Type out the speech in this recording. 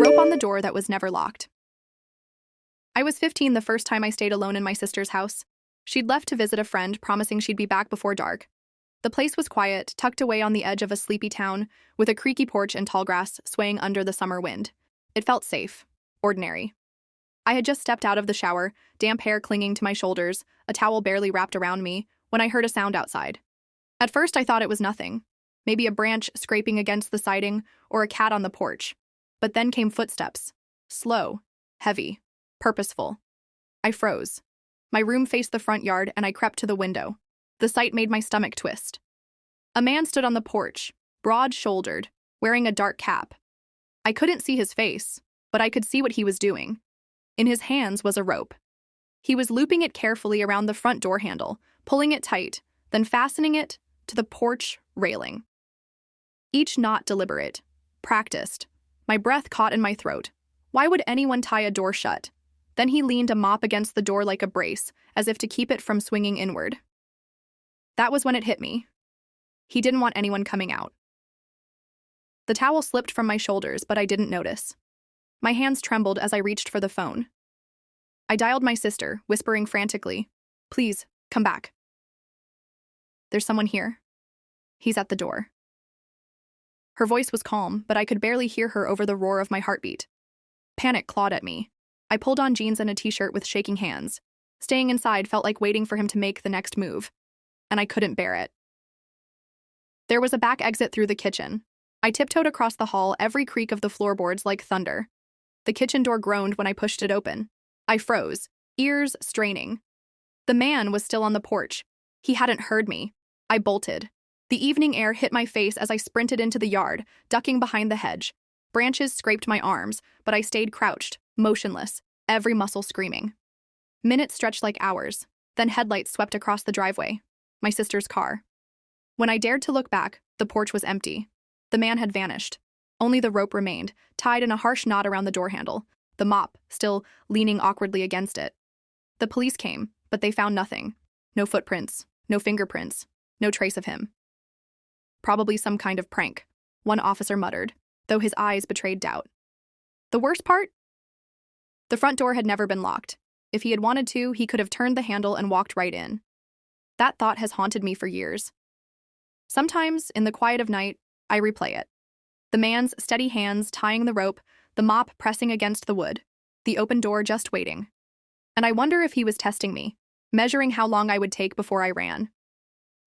rope on the door that was never locked. I was 15 the first time I stayed alone in my sister's house. She'd left to visit a friend, promising she'd be back before dark. The place was quiet, tucked away on the edge of a sleepy town, with a creaky porch and tall grass swaying under the summer wind. It felt safe, ordinary. I had just stepped out of the shower, damp hair clinging to my shoulders, a towel barely wrapped around me, when I heard a sound outside. At first I thought it was nothing, maybe a branch scraping against the siding or a cat on the porch. But then came footsteps, slow, heavy, purposeful. I froze. My room faced the front yard and I crept to the window. The sight made my stomach twist. A man stood on the porch, broad-shouldered, wearing a dark cap. I couldn't see his face, but I could see what he was doing. In his hands was a rope. He was looping it carefully around the front door handle, pulling it tight, then fastening it to the porch railing. Each knot deliberate, practiced. My breath caught in my throat. Why would anyone tie a door shut? Then he leaned a mop against the door like a brace, as if to keep it from swinging inward. That was when it hit me. He didn't want anyone coming out. The towel slipped from my shoulders, but I didn't notice. My hands trembled as I reached for the phone. I dialed my sister, whispering frantically, "Please, come back. There's someone here. He's at the door." Her voice was calm, but I could barely hear her over the roar of my heartbeat. Panic clawed at me. I pulled on jeans and a t-shirt with shaking hands. Staying inside felt like waiting for him to make the next move, and I couldn't bear it. There was a back exit through the kitchen. I tiptoed across the hall, every creak of the floorboards like thunder. The kitchen door groaned when I pushed it open. I froze, ears straining. The man was still on the porch. He hadn't heard me. I bolted. The evening air hit my face as I sprinted into the yard, ducking behind the hedge. Branches scraped my arms, but I stayed crouched, motionless, every muscle screaming. Minutes stretched like hours, then headlights swept across the driveway. My sister's car. When I dared to look back, the porch was empty. The man had vanished. Only the rope remained, tied in a harsh knot around the door handle, the mop still leaning awkwardly against it. The police came, but they found nothing. No footprints, no fingerprints, no trace of him. Probably some kind of prank, one officer muttered, though his eyes betrayed doubt. The worst part? The front door had never been locked. If he had wanted to, he could have turned the handle and walked right in. That thought has haunted me for years. Sometimes, in the quiet of night, I replay it. The man's steady hands tying the rope, the mop pressing against the wood, the open door just waiting. And I wonder if he was testing me, measuring how long I would take before I ran.